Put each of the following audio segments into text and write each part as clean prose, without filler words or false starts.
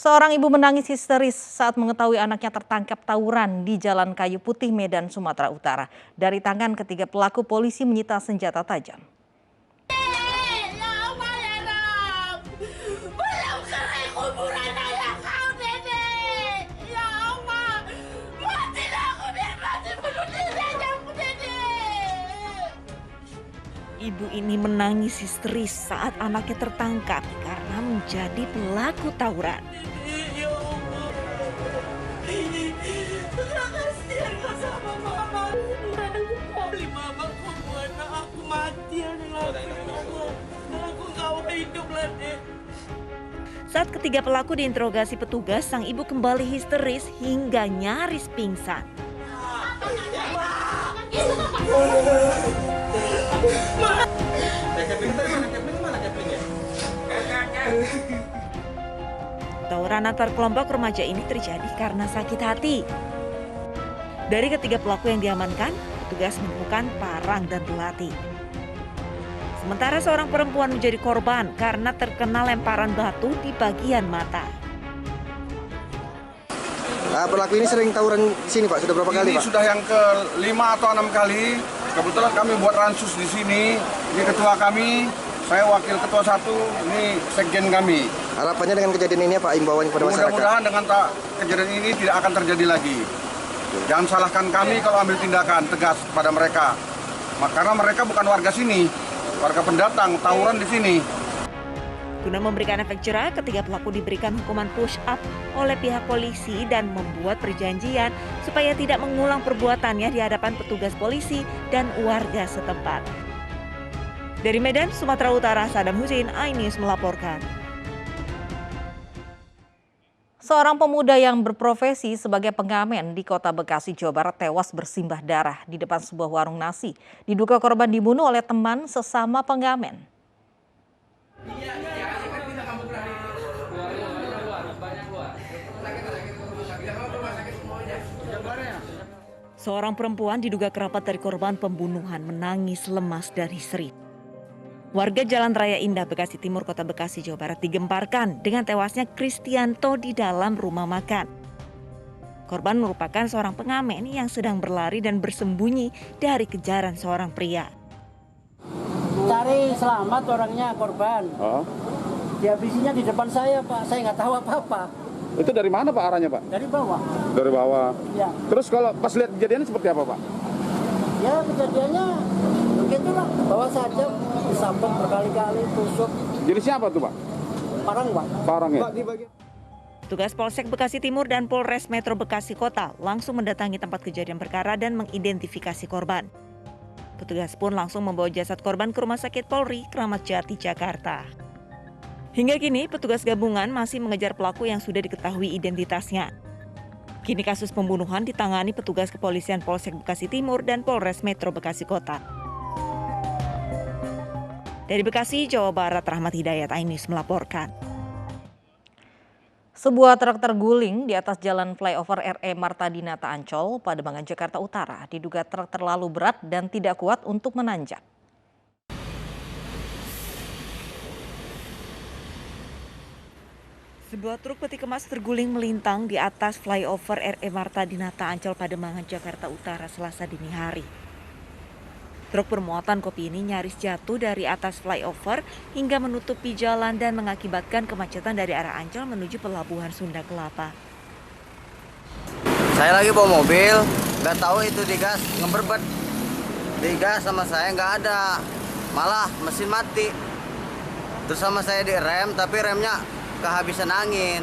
Seorang ibu menangis histeris saat mengetahui anaknya tertangkap tawuran di Jalan Kayu Putih, Medan, Sumatera Utara. Dari tangan ketiga pelaku, polisi menyita senjata tajam. Ibu ini menangis histeris saat anaknya tertangkap karena menjadi pelaku tawuran. Saat ketiga pelaku diinterogasi petugas, sang ibu kembali histeris hingga nyaris pingsan. Tawuran antar kelompok remaja ini terjadi karena sakit hati. Dari ketiga pelaku yang diamankan, petugas menemukan parang dan belati. Sementara seorang perempuan menjadi korban karena terkena lemparan batu di bagian mata. Pelaku ini sering tawuran di sini, Pak. Sudah berapa kali, Pak? Ini sudah yang ke-5 atau 6 kali. Kebetulan kami buat ransus di sini. Ini ketua kami, saya wakil ketua 1, ini sekjen kami. Harapannya dengan kejadian ini apa imbauan kepada masyarakat? Mudah-mudahan dengan kejadian ini tidak akan terjadi lagi. Jangan salahkan kami kalau ambil tindakan tegas pada mereka. Karena mereka bukan warga sini, warga pendatang, tawuran di sini. Guna memberikan efek jerah, ketiga pelaku diberikan hukuman push up oleh pihak polisi dan membuat perjanjian supaya tidak mengulang perbuatannya di hadapan petugas polisi dan warga setempat. Dari Medan, Sumatera Utara, Sadam Husin, iNews melaporkan. Seorang pemuda yang berprofesi sebagai pengamen di Kota Bekasi, Jawa Barat tewas bersimbah darah di depan sebuah warung nasi. Diduga korban dibunuh oleh teman sesama pengamen. Seorang perempuan diduga kerabat dari korban pembunuhan menangis lemas dan histeris. Warga Jalan Raya Indah, Bekasi Timur, Kota Bekasi, Jawa Barat digemparkan dengan tewasnya Kristianto di dalam rumah makan. Korban merupakan seorang pengamen yang sedang berlari dan bersembunyi dari kejaran seorang pria. Cari selamat orangnya, korban. Oh. Dihabisinya di depan saya, Pak. Saya nggak tahu apa-apa. Itu dari mana, Pak, arahnya, Pak? Dari bawah. Dari bawah. Ya. Terus kalau pas lihat kejadiannya seperti apa, Pak? Ya, kejadiannya begitulah. Bawa saja, disambut berkali-kali, tusuk. Jenisnya apa tuh, Pak? Parang, Pak. Parang ya? Petugas Polsek Bekasi Timur dan Polres Metro Bekasi Kota langsung mendatangi tempat kejadian perkara dan mengidentifikasi korban. Petugas pun langsung membawa jasad korban ke Rumah Sakit Polri, Kramat Jati, Jakarta. Hingga kini, petugas gabungan masih mengejar pelaku yang sudah diketahui identitasnya. Kini kasus pembunuhan ditangani petugas kepolisian Polsek Bekasi Timur dan Polres Metro Bekasi Kota. Dari Bekasi, Jawa Barat, Rahmat Hidayat, iNews melaporkan. Sebuah truk terguling di atas jalan flyover RE Marta Dinata Ancol, Pademangan, Jakarta Utara. Diduga truk terlalu berat dan tidak kuat untuk menanjak. Sebuah truk peti kemas terguling melintang di atas flyover RE Marta Dinata Ancol, Pademangan, Jakarta Utara, Selasa dini hari. Truk bermuatan kopi ini nyaris jatuh dari atas flyover hingga menutupi jalan dan mengakibatkan kemacetan dari arah Ancol menuju Pelabuhan Sunda Kelapa. Saya lagi bawa mobil, nggak tahu itu digas, ngeberbet. Digas sama saya nggak ada, malah mesin mati. Terus sama saya direm, tapi remnya kehabisan angin.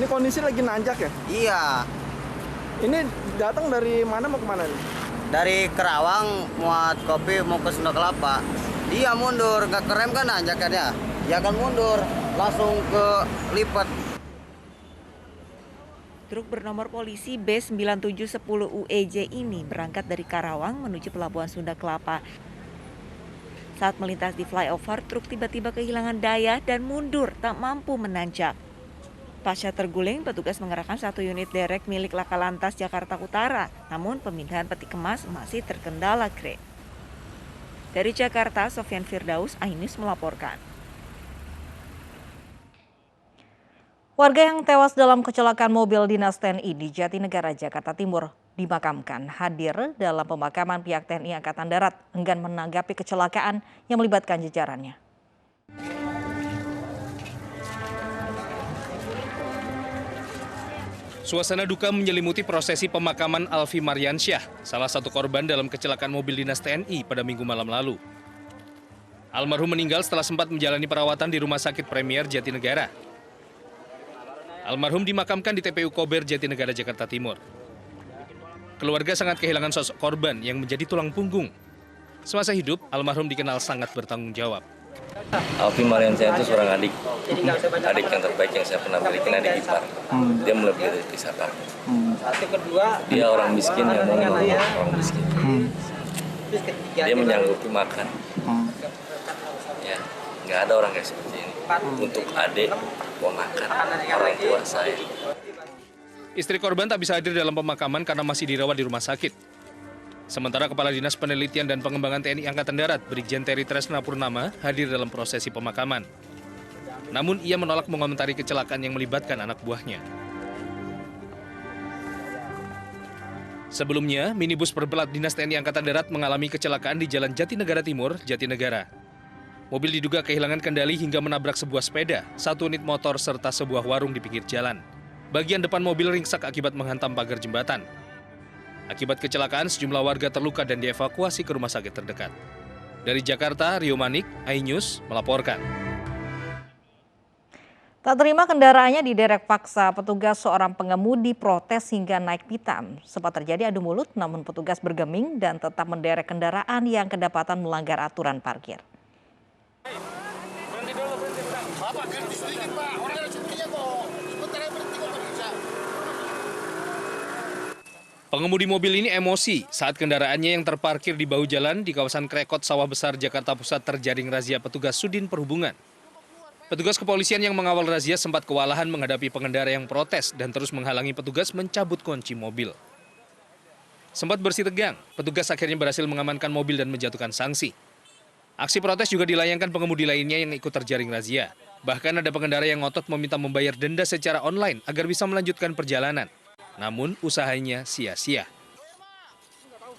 Ini kondisi lagi nanjak ya? Iya. Ini datang dari mana mau kemana nih? Dari Kerawang muat kopi mau ke Sunda Kelapa. Dia mundur, nggak kerem kan nanjakannya. Dia akan mundur, langsung ke lipat. Truk bernomor polisi B9710UEJ ini berangkat dari Karawang menuju Pelabuhan Sunda Kelapa. Saat melintas di flyover, truk tiba-tiba kehilangan daya dan mundur tak mampu menanjak. Pasca terguling, petugas mengerahkan 1 unit derek milik Laka Lantas Jakarta Utara. Namun pemindahan peti kemas masih terkendala kren. Dari Jakarta, Sofyan Firdaus, iNews melaporkan. Warga yang tewas dalam kecelakaan mobil dinas TNI di Jatinegara, Jakarta Timur dimakamkan. Hadir dalam pemakaman pihak TNI Angkatan Darat enggan menanggapi kecelakaan yang melibatkan jajarannya. Suasana duka menyelimuti prosesi pemakaman Alfi Mariansyah, salah satu korban dalam kecelakaan mobil dinas TNI pada Minggu malam lalu. Almarhum meninggal setelah sempat menjalani perawatan di Rumah Sakit Premier Jatinegara. Almarhum dimakamkan di TPU Kober, Jatinegara, Jakarta Timur. Keluarga sangat kehilangan sosok korban yang menjadi tulang punggung. Semasa hidup, almarhum dikenal sangat bertanggung jawab. Alfi Mariansyah itu seorang adik yang terbaik yang saya pernah miliki, adik ipar. Dia melebihi dari pisahkan. Dia orang miskin yang mau orang miskin. Dia menyanggupi makan. Ya, nggak ada orang kayak seperti ini. Untuk adik mau makan orang tua saya. Istri korban tak bisa hadir dalam pemakaman karena masih dirawat di rumah sakit. Sementara Kepala Dinas Penelitian dan Pengembangan TNI Angkatan Darat, Brigjen Terry Tresna Purnama, hadir dalam prosesi pemakaman. Namun ia menolak mengomentari kecelakaan yang melibatkan anak buahnya. Sebelumnya, minibus berplat Dinas TNI Angkatan Darat mengalami kecelakaan di Jalan Jatinegara Timur, Jatinegara. Mobil diduga kehilangan kendali hingga menabrak sebuah sepeda, satu unit motor, serta sebuah warung di pinggir jalan. Bagian depan mobil ringsek akibat menghantam pagar jembatan. Akibat kecelakaan, sejumlah warga terluka dan dievakuasi ke rumah sakit terdekat. Dari Jakarta, Rio Manik, iNews melaporkan. Tak terima kendaraannya diderek paksa, petugas seorang pengemudi protes hingga naik pitam. Sempat terjadi adu mulut, namun petugas bergeming dan tetap menderek kendaraan yang kedapatan melanggar aturan parkir. Pengemudi mobil ini emosi saat kendaraannya yang terparkir di bahu jalan di kawasan Krekot Sawah Besar, Jakarta Pusat terjaring razia petugas Sudin Perhubungan. Petugas kepolisian yang mengawal razia sempat kewalahan menghadapi pengendara yang protes dan terus menghalangi petugas mencabut kunci mobil. Sempat bersih tegang, petugas akhirnya berhasil mengamankan mobil dan menjatuhkan sanksi. Aksi protes juga dilayangkan pengemudi lainnya yang ikut terjaring razia. Bahkan ada pengendara yang ngotot meminta membayar denda secara online agar bisa melanjutkan perjalanan. Namun usahanya sia-sia.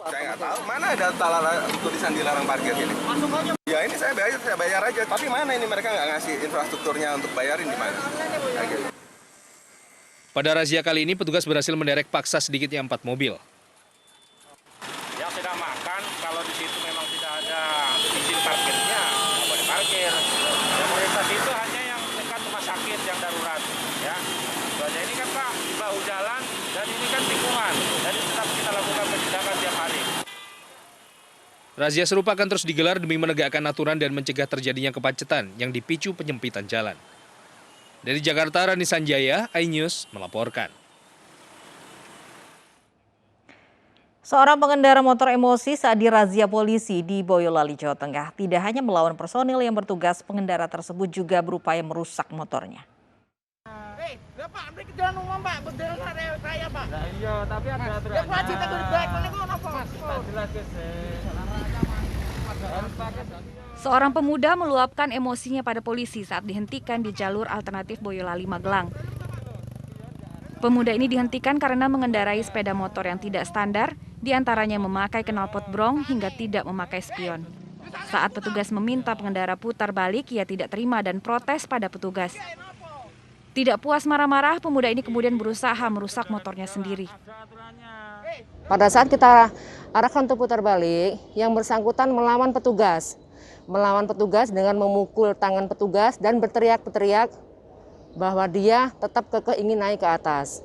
Saya nggak tahu, mana ada tulisan dilarang parkir ini. Ya ini saya bayar aja. Tapi mana ini mereka nggak ngasih infrastrukturnya untuk bayarin di mana? Pada razia kali ini petugas berhasil menderek paksa sedikitnya 4 mobil. Yang sedang makan, kalau di situ memang tidak ada izin parkirnya, nggak boleh parkir. Yang prioritas itu hanya yang dekat rumah sakit yang darurat. Ya, soalnya ini kan Pak di bahu jalan dan ini kan tikungan, jadi tetap kita lakukan penindakan tiap hari. Razia serupa akan terus digelar demi menegakkan aturan dan mencegah terjadinya kemacetan yang dipicu penyempitan jalan. Dari Jakarta, Rani Sanjaya, iNews melaporkan. Seorang pengendara motor emosi saat dirazia polisi di Boyolali, Jawa Tengah. Tidak hanya melawan personil yang bertugas, pengendara tersebut juga berupaya merusak motornya. Pak, ambil ke jalan umum, Pak. Betul saya, Pak. Nah, iya, tapi ada aturannya. Ya, Pak, kita baik mana kok napa? Seorang pemuda meluapkan emosinya pada polisi saat dihentikan di jalur alternatif Boyolali Magelang. Pemuda ini dihentikan karena mengendarai sepeda motor yang tidak standar, diantaranya memakai knalpot brong hingga tidak memakai spion. Saat petugas meminta pengendara putar balik, ia tidak terima dan protes pada petugas. Tidak puas marah-marah, pemuda ini kemudian berusaha merusak motornya sendiri. Pada saat kita arahkan untuk putar balik, yang bersangkutan melawan petugas. Melawan petugas dengan memukul tangan petugas dan berteriak-teriak bahwa dia tetap kekeh ingin naik ke atas.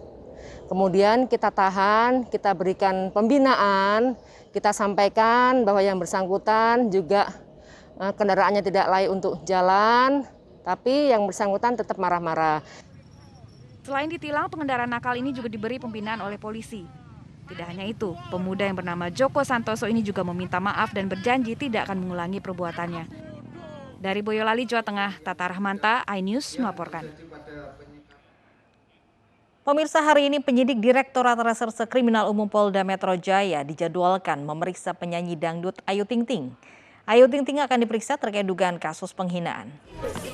Kemudian kita tahan, kita berikan pembinaan, kita sampaikan bahwa yang bersangkutan juga kendaraannya tidak layak untuk jalan, tapi yang bersangkutan tetap marah-marah. Selain ditilang, pengendara nakal ini juga diberi pembinaan oleh polisi. Tidak hanya itu, pemuda yang bernama Joko Santoso ini juga meminta maaf dan berjanji tidak akan mengulangi perbuatannya. Dari Boyolali, Jawa Tengah, Tata Rahmanta, iNews melaporkan. Pemirsa, hari ini penyidik Direktorat Reserse Kriminal Umum Polda Metro Jaya dijadwalkan memeriksa penyanyi dangdut Ayu Ting Ting. Ayu Ting Ting akan diperiksa terkait dugaan kasus penghinaan.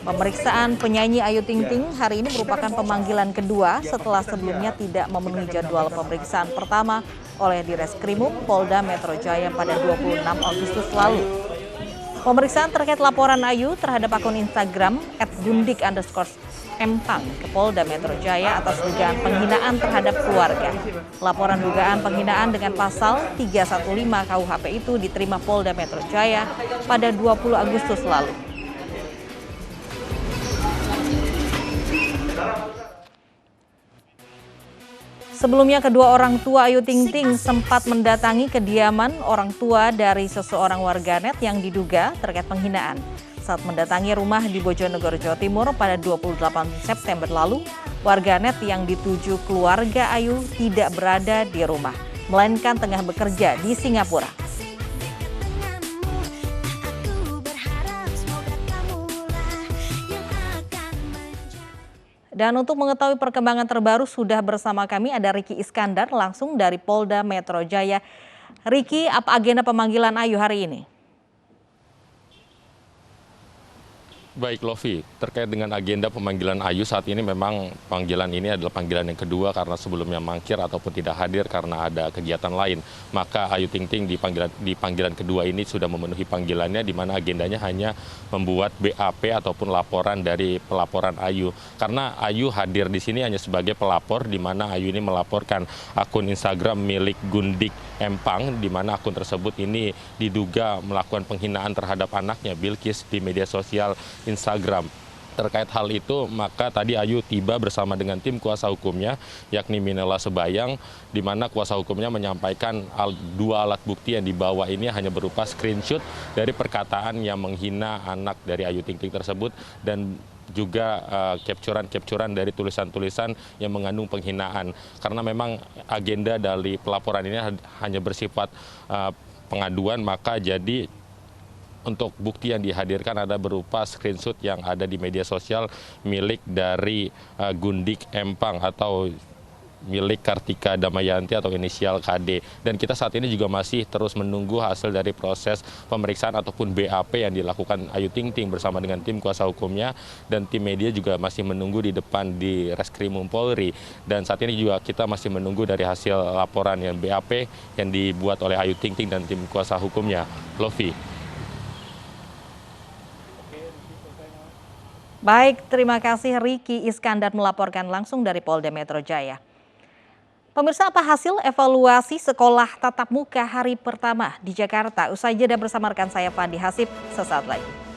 Pemeriksaan penyanyi Ayu Ting Ting hari ini merupakan pemanggilan kedua setelah sebelumnya tidak memenuhi jadwal pemeriksaan pertama oleh Direskrimum Polda Metro Jaya pada 26 Agustus lalu. Pemeriksaan terkait laporan Ayu terhadap akun Instagram @gundik_empang ke Polda Metro Jaya atas dugaan penghinaan terhadap keluarga. Laporan dugaan penghinaan dengan pasal 315 KUHP itu diterima Polda Metro Jaya pada 20 Agustus lalu. Sebelumnya kedua orang tua Ayu Ting Ting sempat mendatangi kediaman orang tua dari seseorang warganet yang diduga terkait penghinaan. Saat mendatangi rumah di Bojonegoro, Jawa Timur pada 28 September lalu, warganet yang dituju keluarga Ayu tidak berada di rumah, melainkan tengah bekerja di Singapura. Dan untuk mengetahui perkembangan terbaru sudah bersama kami ada Riki Iskandar langsung dari Polda Metro Jaya. Riki, apa agenda pemanggilan Ayu hari ini? Baik Lovi, terkait dengan agenda pemanggilan Ayu saat ini memang panggilan ini adalah panggilan yang kedua karena sebelumnya mangkir ataupun tidak hadir karena ada kegiatan lain. Maka Ayu Ting Ting di panggilan kedua ini sudah memenuhi panggilannya di mana agendanya hanya membuat BAP ataupun laporan dari pelaporan Ayu. Karena Ayu hadir di sini hanya sebagai pelapor di mana Ayu ini melaporkan akun Instagram milik Gundik Empang di mana akun tersebut ini diduga melakukan penghinaan terhadap anaknya Bilkis di media sosial Instagram. Terkait hal itu, maka tadi Ayu tiba bersama dengan tim kuasa hukumnya, yakni Minela Sebayang, di mana kuasa hukumnya menyampaikan dua alat bukti yang dibawa ini hanya berupa screenshot dari perkataan yang menghina anak dari Ayu Ting Ting tersebut dan juga capturan dari tulisan-tulisan yang mengandung penghinaan. Karena memang agenda dari pelaporan ini hanya bersifat pengaduan, maka jadi untuk bukti yang dihadirkan ada berupa screenshot yang ada di media sosial milik dari Gundik Empang atau milik Kartika Damayanti atau inisial KD. Dan kita saat ini juga masih terus menunggu hasil dari proses pemeriksaan ataupun BAP yang dilakukan Ayu Ting Ting bersama dengan tim kuasa hukumnya, dan tim media juga masih menunggu di depan di Reskrimum Polri. Dan saat ini juga kita masih menunggu dari hasil laporan yang BAP yang dibuat oleh Ayu Ting Ting dan tim kuasa hukumnya. Lovi. Baik, terima kasih Riki Iskandar melaporkan langsung dari Polda Metro Jaya. Pemirsa, apa hasil evaluasi sekolah tatap muka hari pertama di Jakarta? Usai jeda bersama rekan saya Fandi Hasib sesaat lagi.